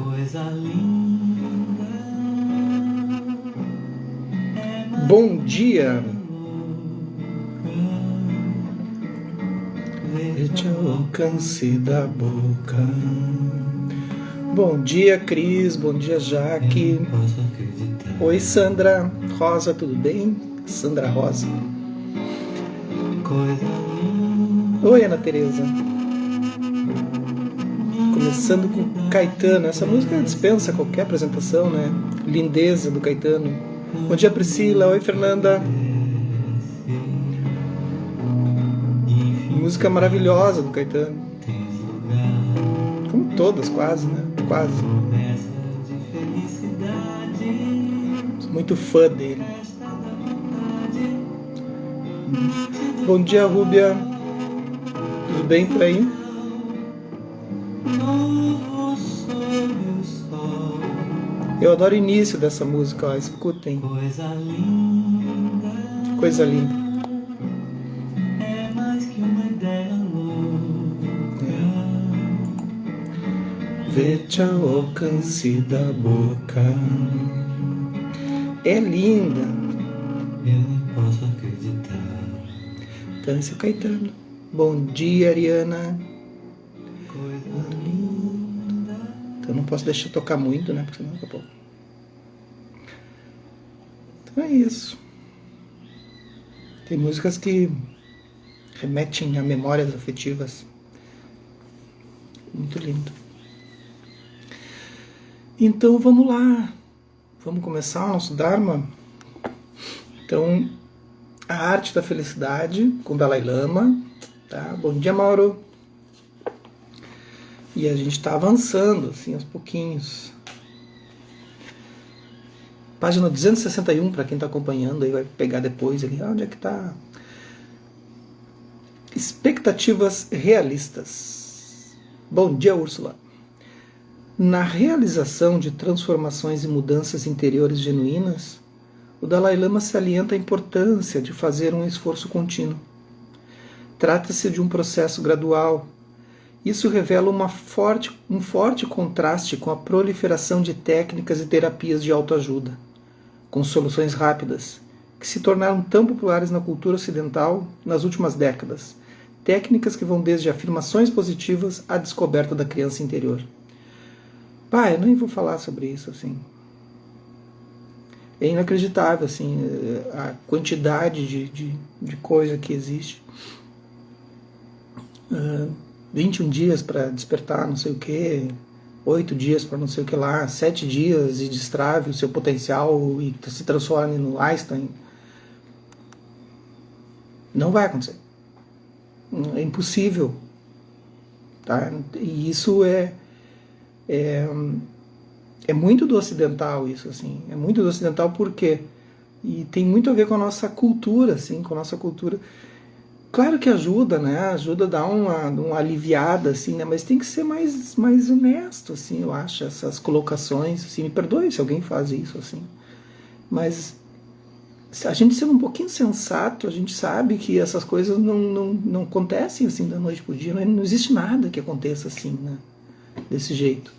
Coisa linda. Bom dia. Veja o alcance da boca. Bom dia, Cris. Bom dia, Jaque. Oi, Sandra Rosa, tudo bem? Sandra Rosa. Oi, Ana Tereza. Começando com Caetano. Essa música dispensa qualquer apresentação, né? Lindeza do Caetano. Bom dia, Priscila. Oi, Fernanda. Música maravilhosa do Caetano. Como todas, quase, né? Quase. Sou muito fã dele. Bom dia, Rúbia. Tudo bem por aí? Eu adoro o início dessa música, ó. Escutem. Coisa linda. Coisa linda. É mais que uma ideia louca. Vê-te ao alcance da boca. É linda. Eu não posso acreditar. Então, esse é o Caetano. Bom dia, Ariana. Coisa linda. Então, eu não posso deixar tocar muito, né? Porque senão daqui a pouco. Então, é isso. Tem músicas que remetem a memórias afetivas. Muito lindo. Então, vamos lá. Vamos começar o nosso Dharma. Então, a arte da felicidade com Dalai Lama. Tá? Bom dia, Mauro. E a gente está avançando, assim, aos pouquinhos. Página 261, para quem está acompanhando, aí vai pegar depois ali. Onde é que está? Expectativas realistas. Bom dia, Úrsula. Na realização de transformações e mudanças interiores genuínas, o Dalai Lama salienta a importância de fazer um esforço contínuo. Trata-se de um processo gradual. Isso revela um forte contraste com a proliferação de técnicas e terapias de autoajuda, com soluções rápidas, que se tornaram tão populares na cultura ocidental nas últimas décadas. Técnicas que vão desde afirmações positivas à descoberta da criança interior. Pai, eu nem vou falar sobre isso, assim. É inacreditável, assim, a quantidade de coisa que existe. 21 dias para despertar não sei o que, 8 dias para não sei o que lá, 7 dias e destrave o seu potencial e se transforme no Einstein. Não vai acontecer. É impossível. Tá? E isso é muito do ocidental, isso, assim. É muito do ocidental porque e tem muito a ver com a nossa cultura, assim, com a nossa cultura. Claro que ajuda, né? Ajuda a dar uma aliviada, assim, né? Mas tem que ser mais honesto, assim, eu acho, essas colocações, assim. Me perdoe se alguém faz isso, assim. Mas se a gente sendo um pouquinho sensato, a gente sabe que essas coisas não acontecem assim da noite pro dia. Não existe nada que aconteça assim, né? Desse jeito.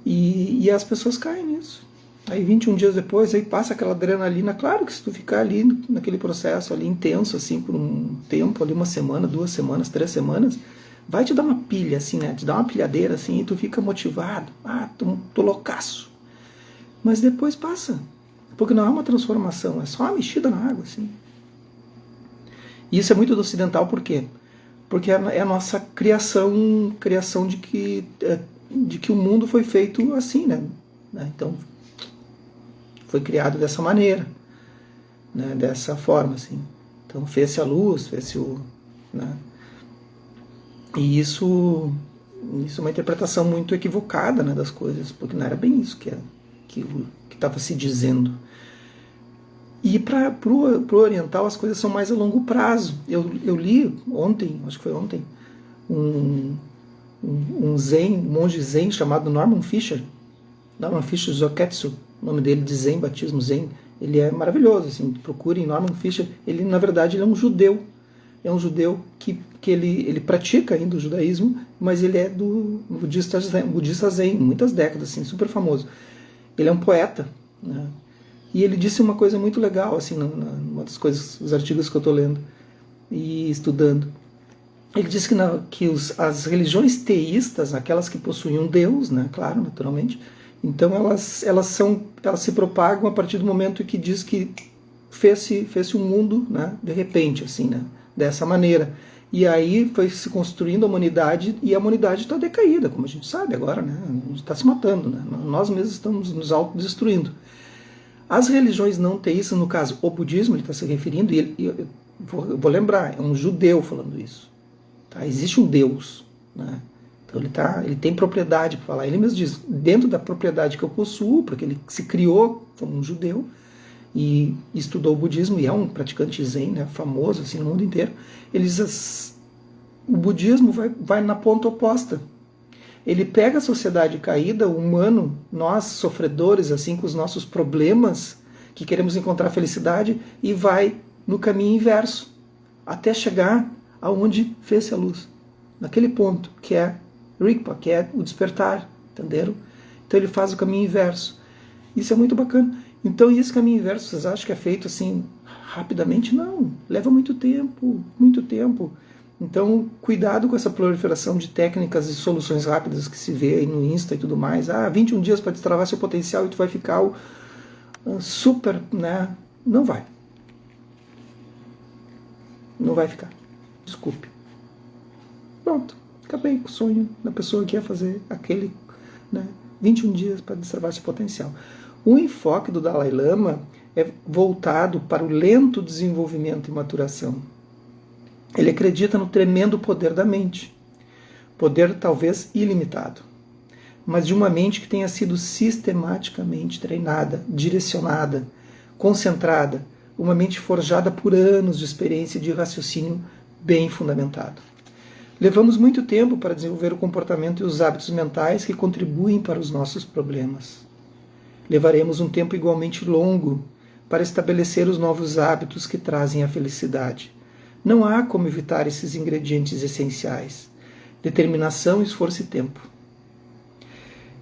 E as pessoas caem nisso. Aí 21 dias depois, aí passa aquela adrenalina. Claro que se tu ficar ali naquele processo ali intenso, assim, por um tempo, ali 1 semana, 2 semanas, 3 semanas, vai te dar uma pilha, assim, né? Te dá uma pilhadeira, assim, e tu fica motivado. Tô loucaço. Mas depois passa. Porque não é uma transformação, é só uma mexida na água, assim. E isso é muito do ocidental, por quê? Porque é a nossa criação de que o mundo foi feito assim, né? Então, foi criado dessa maneira, né? Dessa forma, assim. Então, fez-se a luz, fez-se o... Né? E isso é uma interpretação muito equivocada, né, das coisas, porque não era bem isso que estava se dizendo. E para o oriental as coisas são mais a longo prazo. Eu li ontem, acho que foi ontem, um monge zen chamado Norman Fischer Zoketsu, o nome dele de Zen, batismo Zen. Ele é maravilhoso, assim, procurem Norman Fischer. Na verdade, ele é um judeu. É um judeu que ele pratica ainda o judaísmo mas ele é do budista zen, muitas décadas, assim, super famoso. Ele é um poeta, né? E ele disse uma coisa muito legal, assim, numa das coisas, os artigos que eu estou lendo e estudando. Ele disse que as religiões teístas, aquelas que possuem um Deus, né, claro, naturalmente, então elas se propagam a partir do momento que diz que fez-se um mundo, né, de repente, assim, né, dessa maneira. E aí foi se construindo a humanidade, e a humanidade está decaída, como a gente sabe agora, né, a gente está se matando, né, nós mesmos estamos nos autodestruindo. As religiões não teístas, no caso, o budismo, ele está se referindo, e eu vou lembrar, é um judeu falando isso. Tá? Existe um Deus, né? Então ele tem propriedade para falar. Ele mesmo diz, dentro da propriedade que eu possuo, porque ele se criou como um judeu e estudou o budismo, e é um praticante zen, né, famoso assim, no mundo inteiro, ele diz, o budismo vai na ponta oposta. Ele pega a sociedade caída, o humano, nós sofredores, assim, com os nossos problemas, que queremos encontrar felicidade, e vai no caminho inverso, até chegar aonde fez-se a luz, naquele ponto, que é Rigpa, que é o despertar, entenderam? Então ele faz o caminho inverso. Isso é muito bacana. Então esse caminho inverso, vocês acham que é feito assim, rapidamente? Não, leva muito tempo, muito tempo. Então, cuidado com essa proliferação de técnicas e soluções rápidas que se vê aí no Insta e tudo mais. 21 dias para destravar seu potencial e tu vai ficar super, né? Não vai. Não vai ficar. Desculpe. Pronto. Acabei com o sonho da pessoa que ia fazer aquele, né, 21 dias para destravar seu potencial. O enfoque do Dalai Lama é voltado para o lento desenvolvimento e maturação. Ele acredita no tremendo poder da mente. Poder talvez ilimitado, mas de uma mente que tenha sido sistematicamente treinada, direcionada, concentrada, uma mente forjada por anos de experiência e de raciocínio bem fundamentado. Levamos muito tempo para desenvolver o comportamento e os hábitos mentais que contribuem para os nossos problemas. Levaremos um tempo igualmente longo para estabelecer os novos hábitos que trazem a felicidade. Não há como evitar esses ingredientes essenciais: determinação, esforço e tempo.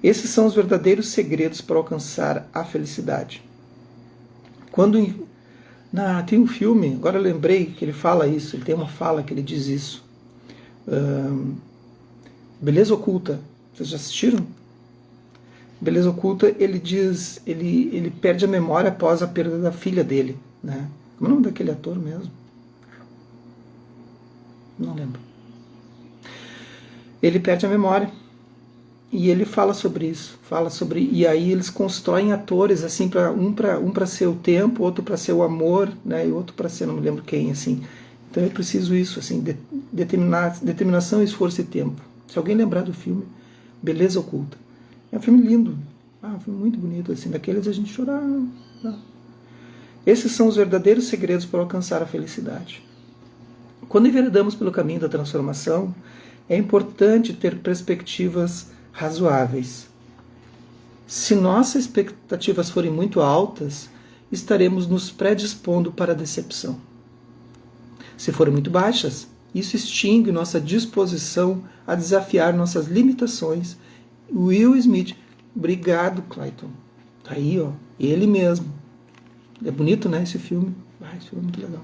Esses são os verdadeiros segredos para alcançar a felicidade. Tem um filme, agora eu lembrei que ele fala isso, ele tem uma fala que ele diz isso. Beleza Oculta, vocês já assistiram? Beleza Oculta, ele diz, ele perde a memória após a perda da filha dele, né? Como é o nome daquele ator mesmo? Não lembro. Ele perde a memória e ele fala sobre isso, e aí eles constroem atores assim, um para ser o tempo, outro para ser o amor, né, e outro para ser não me lembro quem, assim. Então é preciso isso, assim, determinação, esforço e tempo. Se alguém lembrar do filme Beleza Oculta, é um filme lindo, um filme muito bonito, assim, daqueles a gente chorar. Esses são os verdadeiros segredos para alcançar a felicidade. Quando enveredamos pelo caminho da transformação, é importante ter perspectivas razoáveis. Se nossas expectativas forem muito altas, estaremos nos predispondo para a decepção. Se forem muito baixas, isso extingue nossa disposição a desafiar nossas limitações. Will Smith, obrigado, Clayton. Tá aí, ó, ele mesmo. É bonito, né, esse filme? Esse filme é muito legal.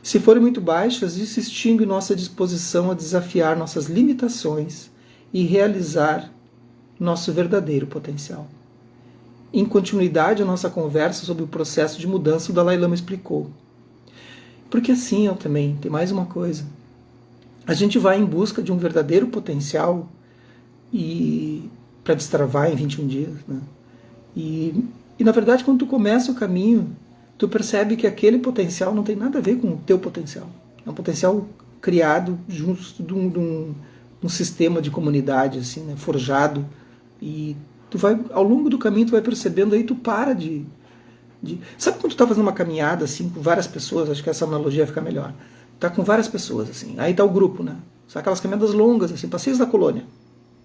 Se forem muito baixas, isso extingue nossa disposição a desafiar nossas limitações e realizar nosso verdadeiro potencial. Em continuidade à nossa conversa sobre o processo de mudança, o Dalai Lama explicou. Porque assim eu também, tem mais uma coisa. A gente vai em busca de um verdadeiro potencial e para destravar em 21 dias, né? E na verdade, quando tu começa o caminho, tu percebe que aquele potencial não tem nada a ver com o teu potencial. É um potencial criado junto de um sistema de comunidade, assim, né, forjado. E tu vai, ao longo do caminho, tu vai percebendo, aí tu para de... Sabe quando tu tá fazendo uma caminhada, assim, com várias pessoas? Acho que essa analogia fica melhor. Tá com várias pessoas, assim. Aí tá o grupo, né? São aquelas caminhadas longas, assim, passeios da colônia.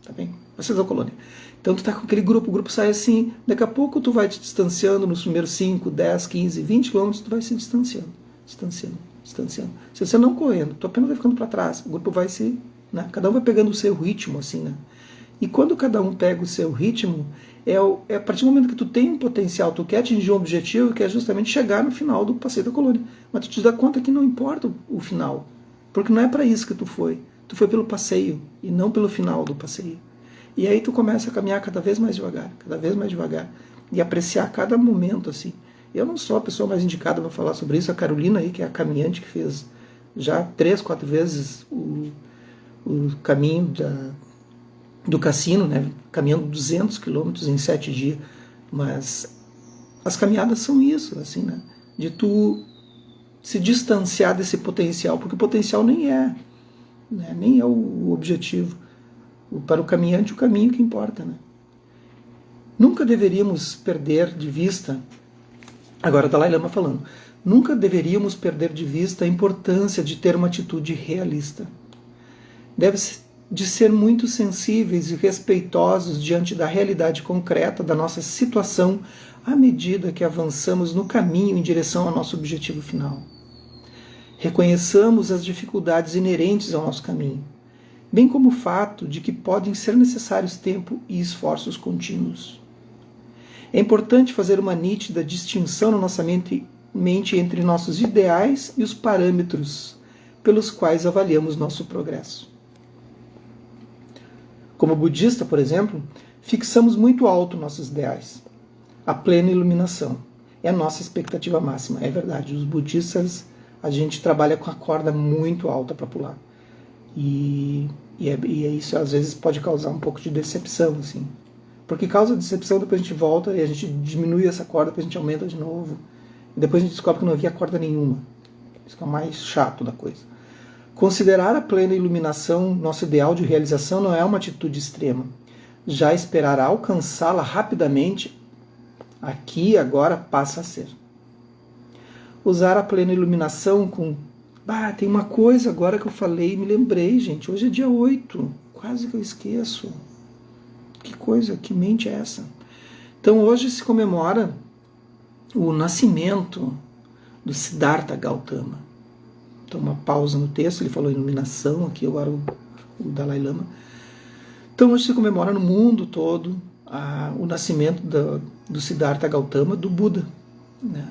Tá bem? Passeios da colônia. Então tu tá com aquele grupo, o grupo sai assim, daqui a pouco tu vai te distanciando nos primeiros 5, 10, 15, 20 quilômetros, tu vai se distanciando. Se você não correndo, tu apenas vai ficando para trás, o grupo vai se né? Cada um vai pegando o seu ritmo, assim, né? E quando cada um pega o seu ritmo, é a partir do momento que tu tem um potencial, tu quer atingir um objetivo, que é justamente chegar no final do passeio da colônia. Mas tu te dá conta que não importa o final, porque não é para isso que tu foi. Tu foi pelo passeio e não pelo final do passeio. E aí tu começa a caminhar cada vez mais devagar, e apreciar cada momento, assim. Eu não sou a pessoa mais indicada para falar sobre isso, a Carolina aí, que é a caminhante que fez já 3, 4 vezes o caminho do cassino, né? Caminhando 200 quilômetros em 7 dias. Mas as caminhadas são isso, assim, né? De tu se distanciar desse potencial, porque o potencial nem é, né? Nem é o objetivo. Para o caminhante, o caminho que importa, né? Nunca deveríamos perder de vista, agora Dalai Lama falando, nunca deveríamos perder de vista a importância de ter uma atitude realista. Deve de ser muito sensíveis e respeitosos diante da realidade concreta da nossa situação à medida que avançamos no caminho em direção ao nosso objetivo final. Reconheçamos as dificuldades inerentes ao nosso caminho, bem como o fato de que podem ser necessários tempo e esforços contínuos. É importante fazer uma nítida distinção na nossa mente entre nossos ideais e os parâmetros pelos quais avaliamos nosso progresso. Como budista, por exemplo, fixamos muito alto nossos ideais. A plena iluminação é a nossa expectativa máxima. É verdade, os budistas, a gente trabalha com a corda muito alta para pular. E isso às vezes pode causar um pouco de decepção, assim. Porque causa decepção, depois a gente volta e a gente diminui essa corda, depois a gente aumenta de novo. E depois a gente descobre que não havia corda nenhuma. Isso que é o mais chato da coisa. Considerar a plena iluminação nosso ideal de realização não é uma atitude extrema. Já esperar alcançá-la rapidamente, aqui e agora passa a ser. Usar a plena iluminação com... tem uma coisa agora que eu falei e me lembrei, gente. Hoje é dia 8. Quase que eu esqueço. Que coisa, que mente é essa? Então hoje se comemora o nascimento do Siddhartha Gautama. Então uma pausa no texto, ele falou iluminação, aqui agora o Dalai Lama. Então hoje se comemora no mundo todo o nascimento do Siddhartha Gautama, do Buda, né?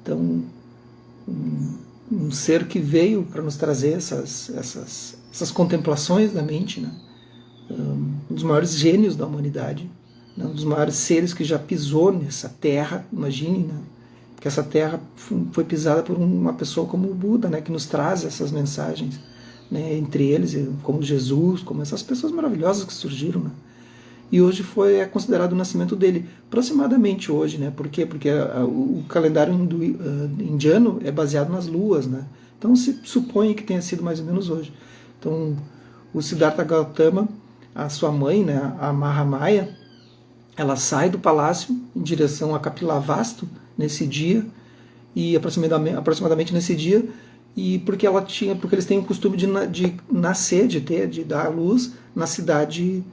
Então um ser que veio para nos trazer essas contemplações da mente, né? Um dos maiores gênios da humanidade, né? Um dos maiores seres que já pisou nessa terra, imagine, né? Que essa terra foi pisada por uma pessoa como o Buda, né? Que nos traz essas mensagens, né? Entre eles, como Jesus, como essas pessoas maravilhosas que surgiram, né? E hoje é considerado o nascimento dele, aproximadamente hoje, né? Por quê? Porque o calendário indiano é baseado nas luas, né? Então se supõe que tenha sido mais ou menos hoje. Então o Siddhartha Gautama, a sua mãe, né, a Mahamaya, ela sai do palácio em direção a Kapilavastu nesse dia, e aproximadamente nesse dia, e porque eles têm o costume de nascer, de dar à luz na cidade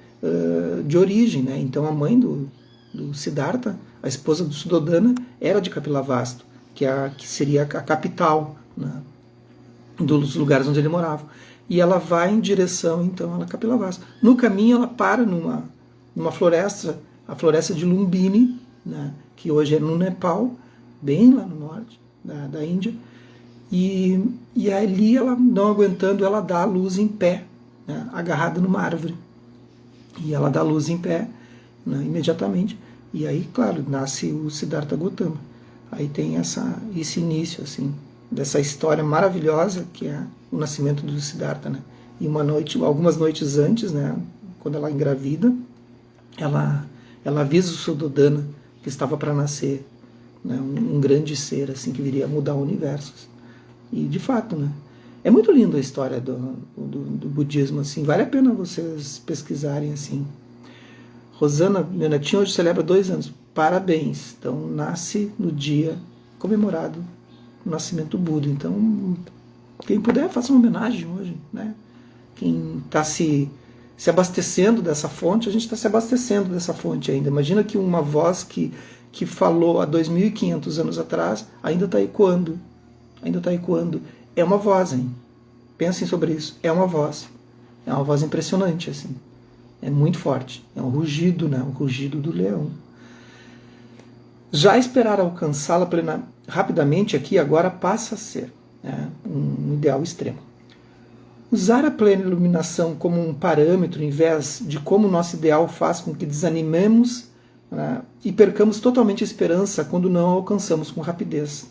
de origem, né? Então a mãe do Siddhartha, a esposa do Suddhodana, era de Kapilavastu, que seria a capital, né, dos lugares onde ele morava. E ela vai em direção, então, a Kapilavastu. No caminho, ela para numa floresta, a floresta de Lumbini, né, que hoje é no Nepal, bem lá no norte da Índia. E ali, ela não aguentando, ela dá a luz em pé, né, agarrada numa árvore. E ela dá a luz em pé, né, imediatamente. E aí, claro, nasce o Siddhartha Gautama. Aí tem esse início, assim, dessa história maravilhosa que é o nascimento do Siddhartha, né? E algumas noites antes, né, quando ela engravida, ela avisa o Suddhodana que estava para nascer, né, um grande ser assim que viria a mudar o universo. E de fato, né, é muito lindo a história do budismo, assim, vale a pena vocês pesquisarem, assim. Rosana, meu netinho, hoje celebra 2 anos. Parabéns. Então nasce no dia comemorado o nascimento do Buda. Então quem puder, faça uma homenagem hoje, né? Quem está se abastecendo dessa fonte, a gente está se abastecendo dessa fonte ainda. Imagina que uma voz que falou há 2.500 anos atrás ainda está ecoando. É uma voz, hein? Pensem sobre isso. É uma voz. É uma voz impressionante, assim. É muito forte. É um rugido, né? Um rugido do leão. Já esperar alcançá-la rapidamente aqui agora passa a ser, né, um ideal extremo. Usar a plena iluminação como um parâmetro em vez de como o nosso ideal faz com que desanimemos, né, e percamos totalmente a esperança quando não a alcançamos com rapidez.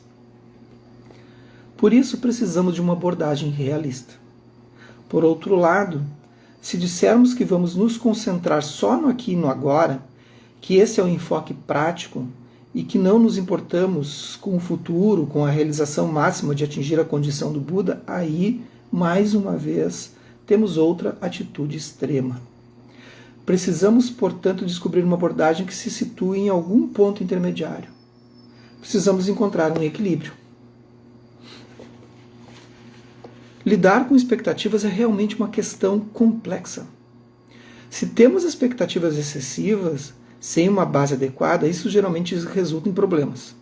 Por isso precisamos de uma abordagem realista. Por outro lado, se dissermos que vamos nos concentrar só no aqui e no agora, que esse é o enfoque prático e que não nos importamos com o futuro, com a realização máxima de atingir a condição do Buda, aí, mais uma vez, temos outra atitude extrema. Precisamos, portanto, descobrir uma abordagem que se situe em algum ponto intermediário. Precisamos encontrar um equilíbrio. Lidar com expectativas é realmente uma questão complexa. Se temos expectativas excessivas, sem uma base adequada, isso geralmente resulta em problemas.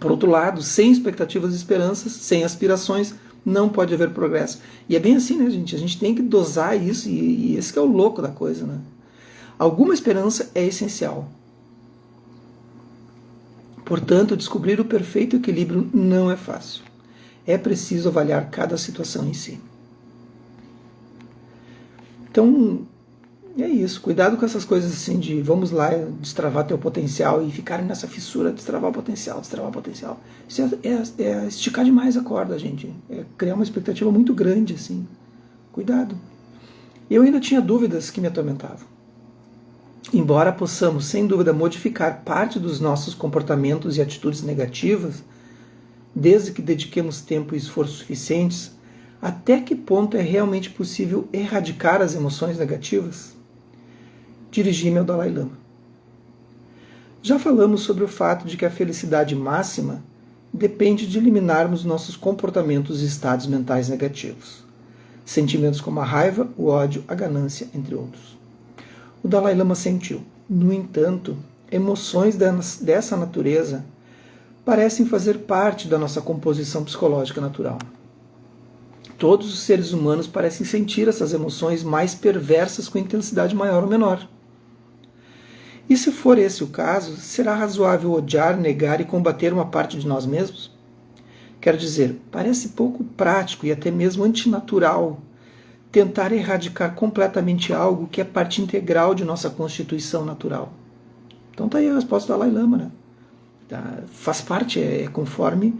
Por outro lado, sem expectativas e esperanças, sem aspirações, não pode haver progresso. E é bem assim, né, gente? A gente tem que dosar isso, e esse que é o louco da coisa, né? Alguma esperança é essencial. Portanto, descobrir o perfeito equilíbrio não é fácil. É preciso avaliar cada situação em si. Então, é isso. Cuidado com essas coisas assim de vamos lá destravar teu potencial e ficar nessa fissura, destravar o potencial, destravar o potencial. Isso é esticar demais a corda, gente. É criar uma expectativa muito grande, assim. Cuidado. Eu ainda tinha dúvidas que me atormentavam. Embora possamos, sem dúvida, modificar parte dos nossos comportamentos e atitudes negativas, desde que dediquemos tempo e esforço suficientes, até que ponto é realmente possível erradicar as emoções negativas? Dirigi-me ao Dalai Lama. Já falamos sobre o fato de que a felicidade máxima depende de eliminarmos nossos comportamentos e estados mentais negativos. Sentimentos como a raiva, o ódio, a ganância, entre outros. O Dalai Lama sentiu. No entanto, emoções dessa natureza parecem fazer parte da nossa composição psicológica natural. Todos os seres humanos parecem sentir essas emoções mais perversas com intensidade maior ou menor. E se for esse o caso, será razoável odiar, negar e combater uma parte de nós mesmos? Quero dizer, parece pouco prático e até mesmo antinatural tentar erradicar completamente algo que é parte integral de nossa constituição natural. Então está aí a resposta do Dalai Lama, né? Faz parte, conforme,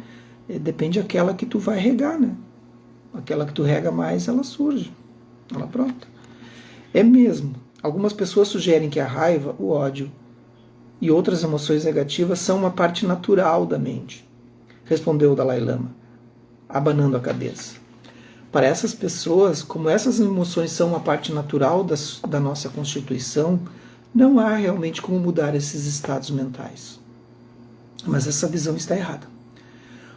depende daquela que tu vai regar, né? Aquela que tu rega mais, ela surge, ela brota. É mesmo. Algumas pessoas sugerem que a raiva, o ódio e outras emoções negativas são uma parte natural da mente, respondeu o Dalai Lama, abanando a cabeça. Para essas pessoas, como essas emoções são uma parte natural da nossa constituição, não há realmente como mudar esses estados mentais. Mas essa visão está errada.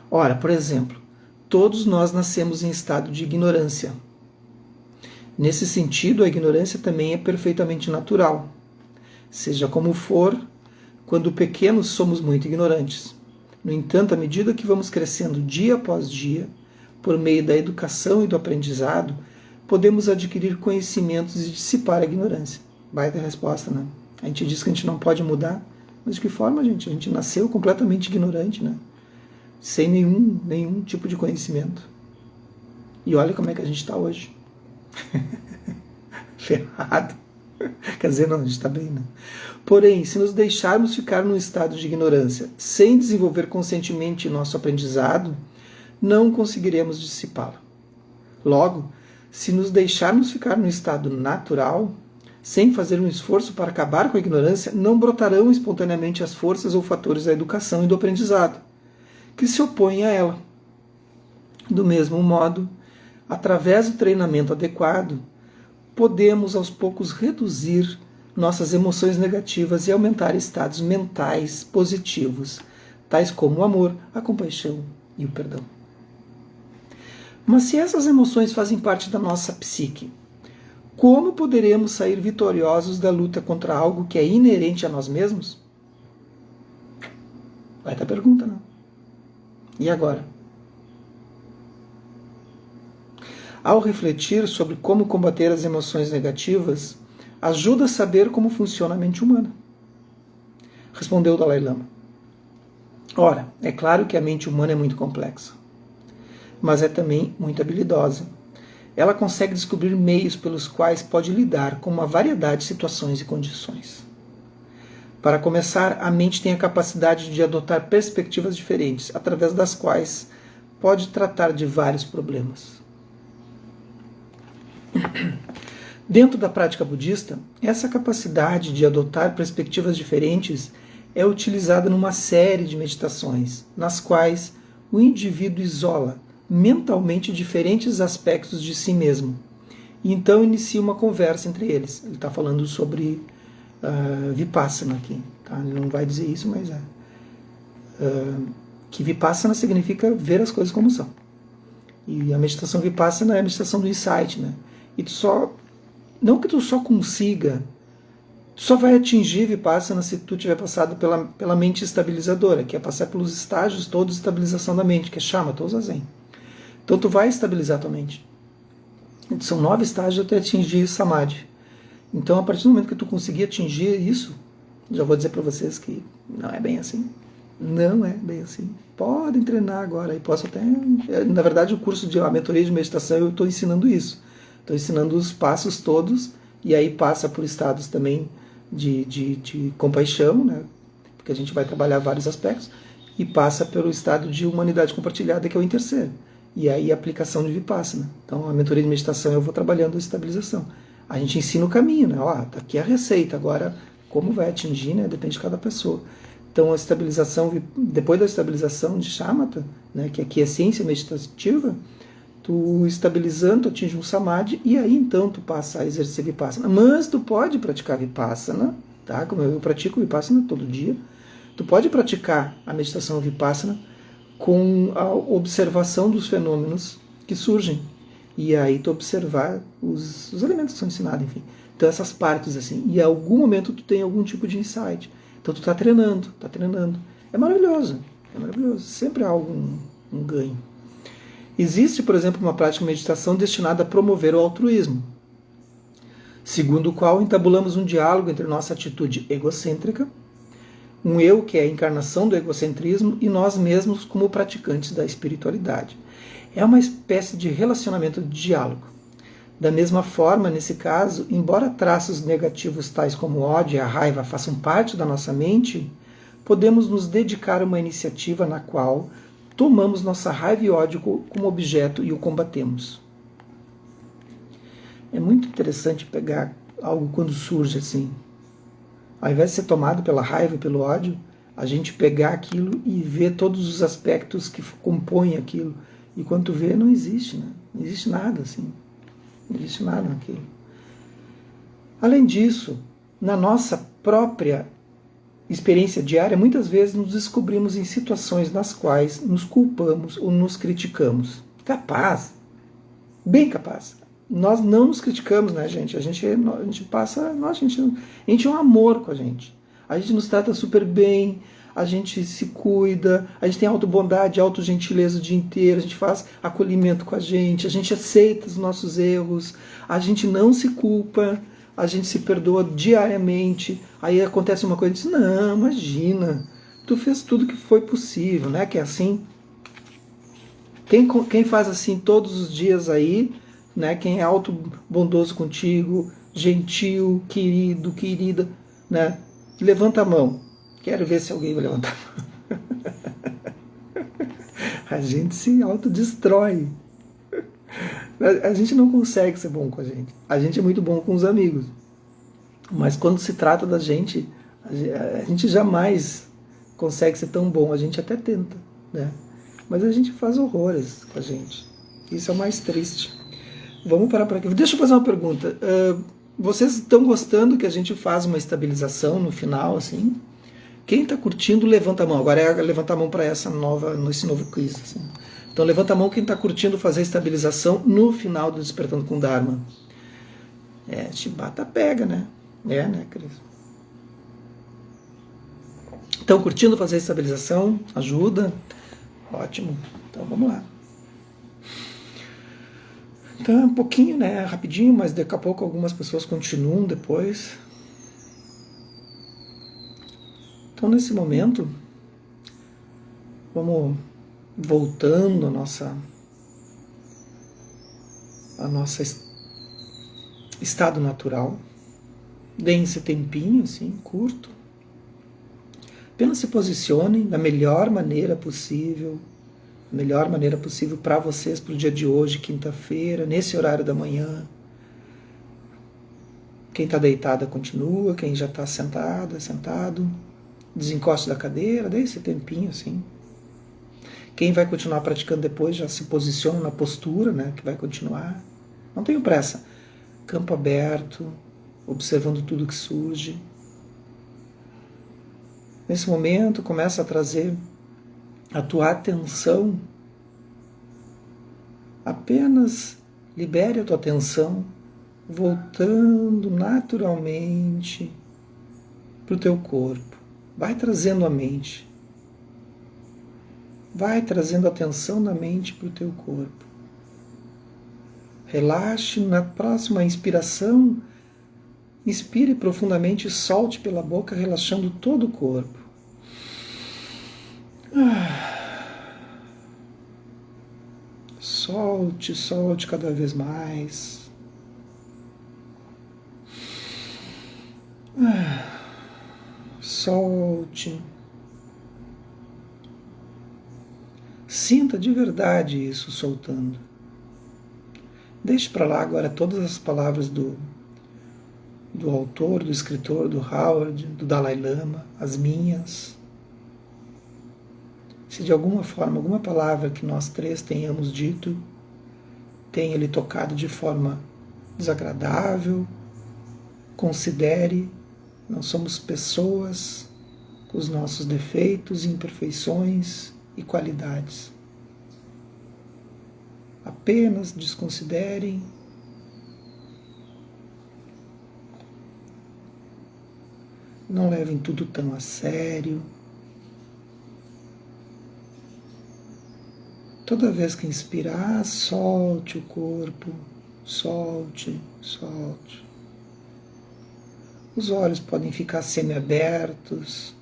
Ora, por exemplo, todos nós nascemos em estado de ignorância. Nesse sentido, a ignorância também é perfeitamente natural. Seja como for, quando pequenos somos muito ignorantes. No entanto, à medida que vamos crescendo dia após dia, por meio da educação e do aprendizado, podemos adquirir conhecimentos e dissipar a ignorância. Baita resposta, né? A gente diz que a gente não pode mudar, mas de que forma, gente? A gente nasceu completamente ignorante, né? Sem nenhum tipo de conhecimento. E olha como é que a gente está hoje. Ferrado. Quer dizer, não, a gente está bem, né? Porém, se nos deixarmos ficar num estado de ignorância, sem desenvolver conscientemente nosso aprendizado, não conseguiremos dissipá-la. Logo, se nos deixarmos ficar no estado natural, sem fazer um esforço para acabar com a ignorância, não brotarão espontaneamente as forças ou fatores da educação e do aprendizado, que se opõem a ela. Do mesmo modo, através do treinamento adequado, podemos aos poucos reduzir nossas emoções negativas e aumentar estados mentais positivos, tais como o amor, a compaixão e o perdão. Mas se essas emoções fazem parte da nossa psique, como poderemos sair vitoriosos da luta contra algo que é inerente a nós mesmos? Vai ter pergunta, não? E agora? Ao refletir sobre como combater as emoções negativas, ajuda a saber como funciona a mente humana. Respondeu o Dalai Lama. Ora, é claro que a mente humana é muito complexa, mas é também muito habilidosa. Ela consegue descobrir meios pelos quais pode lidar com uma variedade de situações e condições. Para começar, a mente tem a capacidade de adotar perspectivas diferentes, através das quais pode tratar de vários problemas. Dentro da prática budista, essa capacidade de adotar perspectivas diferentes é utilizada numa série de meditações, nas quais o indivíduo isola mentalmente diferentes aspectos de si mesmo, e então inicia uma conversa entre eles. Ele está falando sobre Vipassana aqui. Tá? Ele não vai dizer isso, mas é. Que Vipassana significa ver as coisas como são. E a meditação Vipassana é a meditação do insight, né? E não que tu só consiga, tu só vai atingir Vipassana se tu tiver passado pela mente estabilizadora, que é passar pelos estágios todos de estabilização da mente, que é Shamatha ou Zazen. Então tu vai estabilizar tua mente. São 9 estágios até atingir Samadhi. Então, a partir do momento que tu conseguir atingir isso, já vou dizer para vocês que não é bem assim. Não é bem assim. Podem treinar agora. E posso até... Na verdade, o curso de a mentoria de meditação, eu estou ensinando isso. Estou ensinando os passos todos, e aí passa por estados também de compaixão, né? Porque a gente vai trabalhar vários aspectos, e passa pelo estado de humanidade compartilhada, que é o terceiro. E aí a aplicação de Vipassana. Então, a mentoria de meditação eu vou trabalhando a estabilização. A gente ensina o caminho, né? Ó, tá aqui a receita, agora como vai atingir, né? Depende de cada pessoa. Então a estabilização, depois da estabilização de Shamatha, né? Que aqui é ciência meditativa, tu estabilizando, tu atinge um Samadhi, e aí então tu passa a exercer Vipassana. Mas tu pode praticar Vipassana, tá? Como eu pratico Vipassana todo dia, tu pode praticar a meditação Vipassana com a observação dos fenômenos que surgem. E aí tu observar os elementos que são ensinados, enfim. Então essas partes assim. E em algum momento tu tem algum tipo de insight. Então tu está treinando, É maravilhoso, Sempre há algum ganho. Existe, por exemplo, uma prática de meditação destinada a promover o altruísmo, segundo o qual entabulamos um diálogo entre nossa atitude egocêntrica, um eu que é a encarnação do egocentrismo, e nós mesmos como praticantes da espiritualidade. É uma espécie de relacionamento de diálogo. Da mesma forma, nesse caso, embora traços negativos tais como o ódio e a raiva façam parte da nossa mente, podemos nos dedicar a uma iniciativa na qual tomamos nossa raiva e ódio como objeto e o combatemos. É muito interessante pegar algo quando surge assim. Ao invés de ser tomado pela raiva e pelo ódio, a gente pegar aquilo e ver todos os aspectos que compõem aquilo. E quando tu vê, não existe, né? Não existe nada assim. Não existe nada naquilo. Além disso, na nossa própria experiência diária, muitas vezes nos descobrimos em situações nas quais nos culpamos ou nos criticamos. Capaz, bem capaz. Nós não nos criticamos, né, gente? A gente passa... A gente é um amor com a gente. A gente nos trata super bem, a gente se cuida, a gente tem autobondade, autogentileza o dia inteiro, a gente faz acolhimento com a gente aceita os nossos erros, a gente não se culpa, a gente se perdoa diariamente. Aí acontece uma coisa e diz, não, imagina, tu fez tudo que foi possível, né? Que é assim. Quem faz assim todos os dias aí, né? Quem é auto-bondoso contigo, gentil, querido, querida, né? Levanta a mão. Quero ver se alguém vai levantar a mão. A gente se autodestrói. A gente não consegue ser bom com a gente. A gente é muito bom com os amigos. Mas quando se trata da gente, a gente jamais consegue ser tão bom. A gente até tenta, né? Mas a gente faz horrores com a gente. Isso é o mais triste. Vamos parar por aqui. Deixa eu fazer uma pergunta. Vocês estão gostando que a gente faz uma estabilização no final, assim? Quem está curtindo, levanta a mão. Agora é levantar a mão para esse novo quiz. Assim. Então levanta a mão quem está curtindo fazer a estabilização no final do Despertando com Dharma. Chibata pega, né? Né, Cris? Então, curtindo fazer a estabilização? Ajuda? Ótimo. Então vamos lá. Então é um pouquinho, né, rapidinho, mas daqui a pouco algumas pessoas continuam depois. Então nesse momento, vamos voltando a nossa estado natural. Deem esse tempinho, assim, curto. Apenas se posicionem da melhor maneira possível, para vocês, para o dia de hoje, quinta-feira, nesse horário da manhã. Quem está deitada continua, quem já está sentada, sentado, desencoste da cadeira, dê esse tempinho assim. Quem vai continuar praticando depois já se posiciona na postura, né, que vai continuar. Não tenho pressa. Campo aberto, observando tudo que surge. Nesse momento, começa a trazer a tua atenção. Apenas libere a tua atenção, voltando naturalmente para o teu corpo. Vai trazendo a mente. Vai trazendo a atenção da mente para o teu corpo. Relaxe na próxima inspiração. Inspire profundamente e solte pela boca, relaxando todo o corpo. Solte, solte cada vez mais. Solte. Sinta de verdade isso soltando. Deixe para lá agora todas as palavras do autor, do escritor, do Howard, do Dalai Lama, as minhas. Se de alguma forma, alguma palavra que nós três tenhamos dito, tenha lhe tocado de forma desagradável, considere, nós somos pessoas com os nossos defeitos, imperfeições e qualidades. Apenas desconsiderem. Não levem tudo tão a sério. Toda vez que inspirar, solte o corpo, solte, solte. Os olhos podem ficar semiabertos.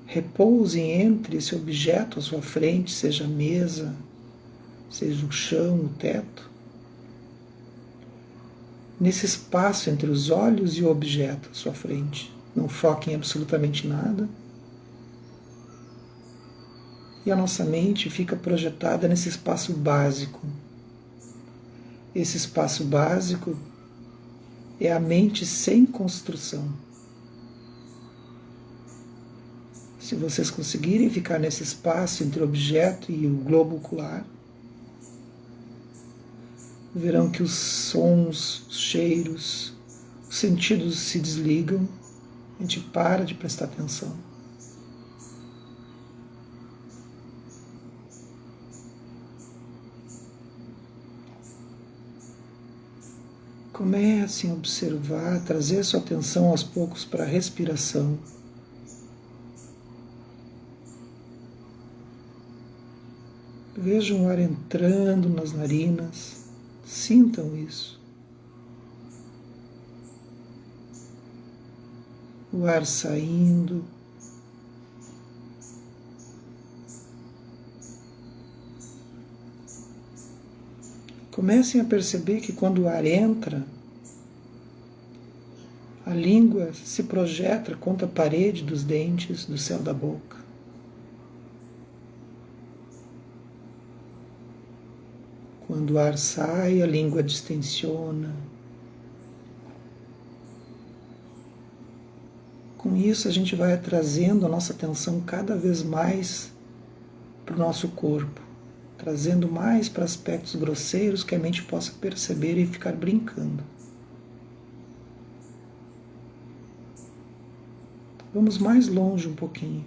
Repousem entre esse objeto à sua frente, seja a mesa, seja o chão, o teto. Nesse espaço entre os olhos e o objeto à sua frente. Não foquem em absolutamente nada. E a nossa mente fica projetada nesse espaço básico. Esse espaço básico é a mente sem construção. Se vocês conseguirem ficar nesse espaço entre o objeto e o globo ocular, verão que os sons, os cheiros, os sentidos se desligam, a gente para de prestar atenção. Comecem a observar, trazer sua atenção aos poucos para a respiração. Vejam o ar entrando nas narinas, sintam isso. O ar saindo. Comecem a perceber que quando o ar entra, a língua se projeta contra a parede dos dentes, do céu da boca. Quando o ar sai, a língua distensiona. Com isso, a gente vai trazendo a nossa atenção cada vez mais para o nosso corpo, trazendo mais para aspectos grosseiros que a mente possa perceber e ficar brincando. Vamos mais longe um pouquinho.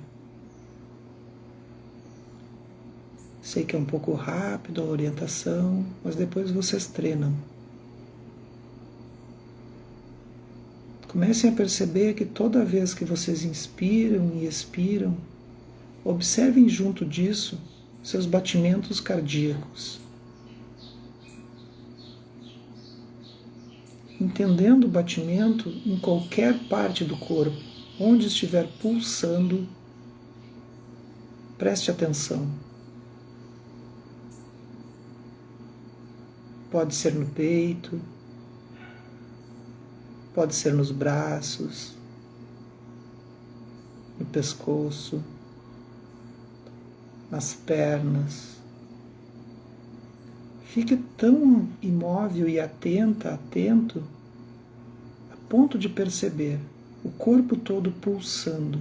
Sei que é um pouco rápido a orientação, mas depois vocês treinam. Comecem a perceber que toda vez que vocês inspiram e expiram, observem junto disso seus batimentos cardíacos. entendendo o batimento em qualquer parte do corpo, onde estiver pulsando, preste atenção. Pode ser no peito, pode ser nos braços, no pescoço, nas pernas. Fique tão imóvel e atento, a ponto de perceber o corpo todo pulsando.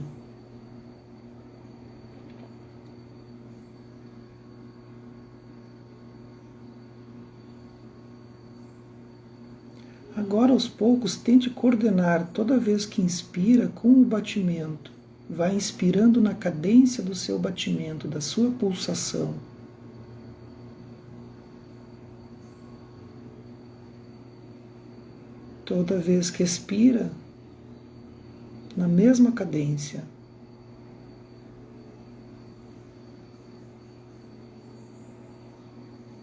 Agora, aos poucos, tente coordenar toda vez que inspira com o batimento. Vai inspirando na cadência do seu batimento, da sua pulsação. Toda vez que expira, na mesma cadência.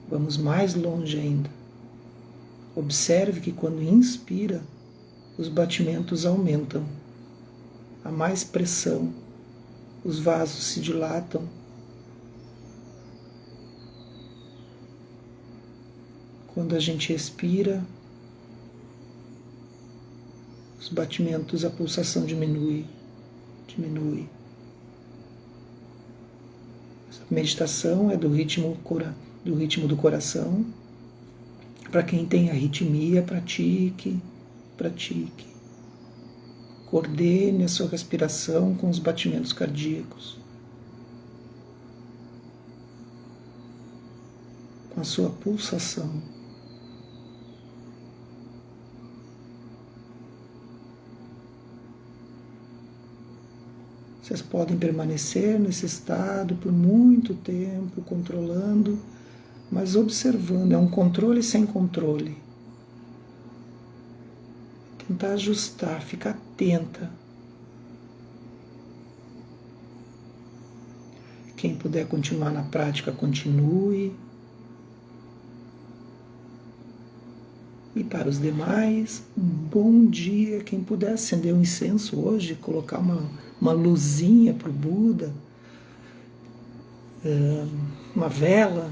Vamos mais longe ainda. Observe que quando inspira, os batimentos aumentam. Há mais pressão, os vasos se dilatam. Quando a gente expira, os batimentos, a pulsação diminui. Essa meditação é do ritmo do coração. Para quem tem arritmia, pratique. Coordene a sua respiração com os batimentos cardíacos, com a sua pulsação. Vocês podem permanecer nesse estado por muito tempo, controlando, mas observando. É um controle sem controle. Tentar ajustar, ficar atenta. Quem puder continuar na prática, continue. E para os demais, um bom dia. Quem puder acender um incenso hoje, colocar uma luzinha para o Buda, uma vela,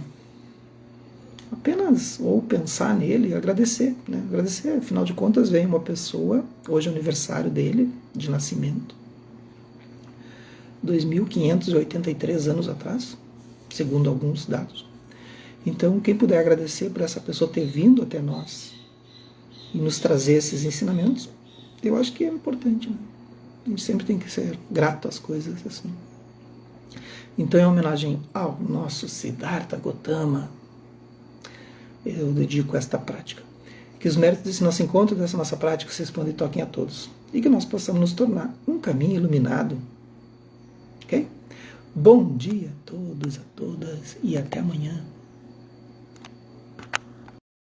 apenas, ou pensar nele e agradecer, né? Agradecer, afinal de contas, vem uma pessoa, hoje é o aniversário dele, de nascimento, 2.583 anos atrás, segundo alguns dados. Então, quem puder agradecer por essa pessoa ter vindo até nós e nos trazer esses ensinamentos, eu acho que é importante, né? A gente sempre tem que ser grato às coisas assim. Então, em homenagem ao nosso Siddhartha Gautama, eu dedico esta prática. Que os méritos desse nosso encontro, dessa nossa prática, se expandam e toquem a todos. E que nós possamos nos tornar um caminho iluminado. Ok? Bom dia a todos, a todas e até amanhã.